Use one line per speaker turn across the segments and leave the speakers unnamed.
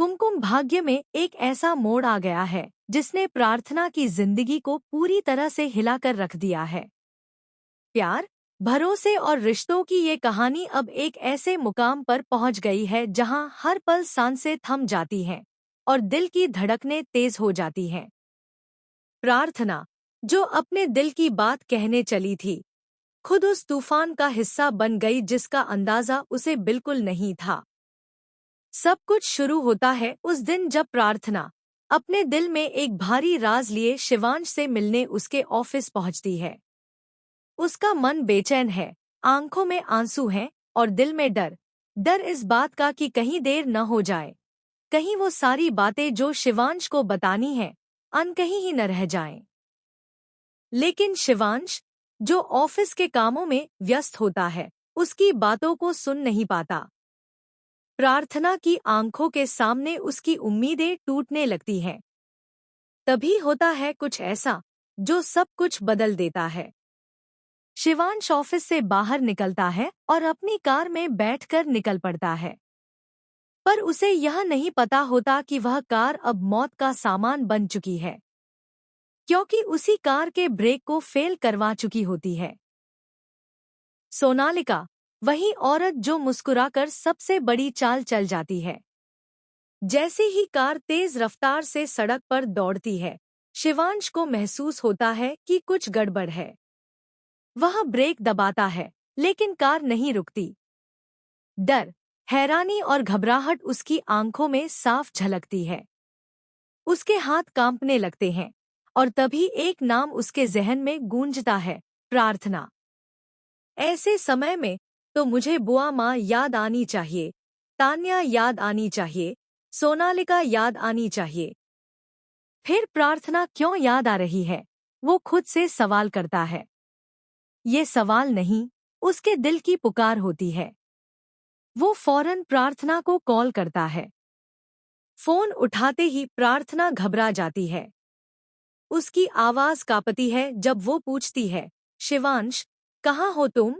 कुमकुम भाग्य में एक ऐसा मोड़ आ गया है जिसने प्रार्थना की जिंदगी को पूरी तरह से हिलाकर रख दिया है। प्यार, भरोसे और रिश्तों की ये कहानी अब एक ऐसे मुकाम पर पहुंच गई है जहां हर पल सांसें थम जाती हैं और दिल की धड़कनें तेज हो जाती हैं। प्रार्थना, जो अपने दिल की बात कहने चली थी, खुद उस तूफान का हिस्सा बन गई जिसका अंदाजा उसे बिल्कुल नहीं था। सब कुछ शुरू होता है उस दिन जब प्रार्थना अपने दिल में एक भारी राज लिए शिवांश से मिलने उसके ऑफिस पहुंचती है। उसका मन बेचैन है, आंखों में आंसू हैं और दिल में डर। डर इस बात का कि कहीं देर न हो जाए, कहीं वो सारी बातें जो शिवांश को बतानी है अनकही ही न रह जाएं। लेकिन शिवांश, जो ऑफिस के कामों में व्यस्त होता है, उसकी बातों को सुन नहीं पाता। प्रार्थना की आंखों के सामने उसकी उम्मीदें टूटने लगती हैं। तभी होता है कुछ ऐसा जो सब कुछ बदल देता है। शिवांश ऑफिस से बाहर निकलता है और अपनी कार में बैठकर निकल पड़ता है। पर उसे यह नहीं पता होता कि वह कार अब मौत का सामान बन चुकी है, क्योंकि उसी कार के ब्रेक को फेल करवा चुकी होती है। सोनालिका, वही औरत जो मुस्कुराकर सबसे बड़ी चाल चल जाती है। जैसे ही कार तेज रफ्तार से सड़क पर दौड़ती है, शिवांश को महसूस होता है कि कुछ गड़बड़ है। वह ब्रेक दबाता है, लेकिन कार नहीं रुकती। डर, हैरानी और घबराहट उसकी आंखों में साफ झलकती है। उसके हाथ कांपने लगते हैं और तभी एक नाम उसके जहन में गूंजता है, प्रार्थना। ऐसे समय में तो मुझे बुआ माँ याद आनी चाहिए, तान्या याद आनी चाहिए, सोनालिका याद आनी चाहिए। फिर प्रार्थना क्यों याद आ रही है, वो खुद से सवाल करता है। ये सवाल नहीं, उसके दिल की पुकार होती है। वो फौरन प्रार्थना को कॉल करता है। फोन उठाते ही प्रार्थना घबरा जाती है। उसकी आवाज कांपती है जब वो पूछती है, शिवांश, कहाँ हो तुम?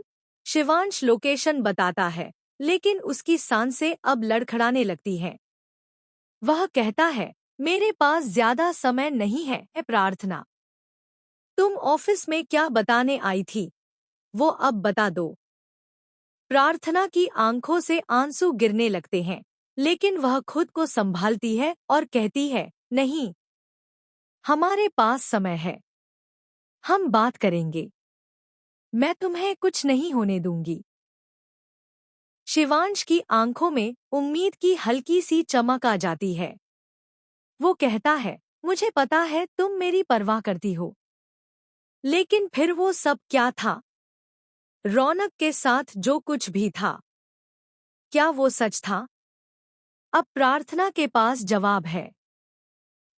शिवांश लोकेशन बताता है, लेकिन उसकी सांसें अब लड़खड़ाने लगती हैं। वह कहता है, मेरे पास ज्यादा समय नहीं है प्रार्थना। तुम ऑफिस में क्या बताने आई थी, वो अब बता दो। प्रार्थना की आंखों से आंसू गिरने लगते हैं, लेकिन वह खुद को संभालती है और कहती है, नहीं, हमारे पास समय है, हम बात करेंगे, मैं तुम्हें कुछ नहीं होने दूंगी। शिवांश की आंखों में उम्मीद की हल्की सी चमक आ जाती है। वो कहता है, मुझे पता है तुम मेरी परवाह करती हो। लेकिन फिर वो सब क्या था? रौनक के साथ जो कुछ भी था, क्या वो सच था? अब प्रार्थना के पास जवाब है।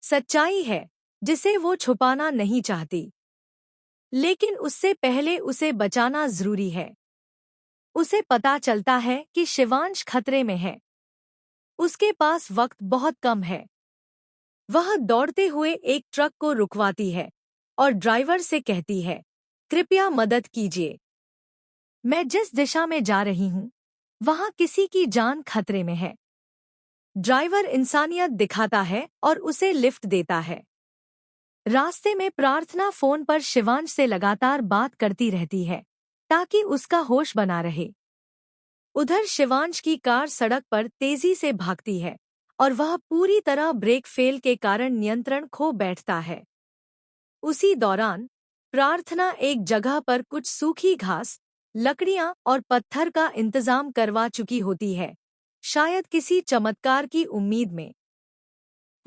सच्चाई है जिसे वो छुपाना नहीं चाहती। लेकिन उससे पहले उसे बचाना जरूरी है। उसे पता चलता है कि शिवांश खतरे में है। उसके पास वक्त बहुत कम है। वह दौड़ते हुए एक ट्रक को रुकवाती है और ड्राइवर से कहती है, कृपया मदद कीजिए। मैं जिस दिशा में जा रही हूँ, वहाँ किसी की जान खतरे में है। ड्राइवर इंसानियत दिखाता है और उसे लिफ्ट देता है। रास्ते में प्रार्थना फोन पर शिवांश से लगातार बात करती रहती है, ताकि उसका होश बना रहे। उधर शिवांश की कार सड़क पर तेजी से भागती है और वह पूरी तरह ब्रेक फेल के कारण नियंत्रण खो बैठता है। उसी दौरान प्रार्थना एक जगह पर कुछ सूखी घास, लकड़ियां और पत्थर का इंतजाम करवा चुकी होती है, शायद किसी चमत्कार की उम्मीद में।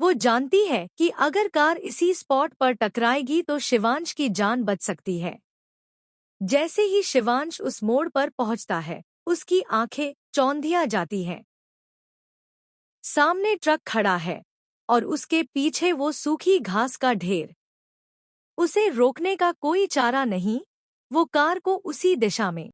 वो जानती है कि अगर कार इसी स्पॉट पर टकराएगी तो शिवांश की जान बच सकती है। जैसे ही शिवांश उस मोड़ पर पहुंचता है, उसकी आंखें चौंधिया जाती हैं। सामने ट्रक खड़ा है और उसके पीछे वो सूखी घास का ढेर। उसे रोकने का कोई चारा नहीं, वो कार को उसी दिशा में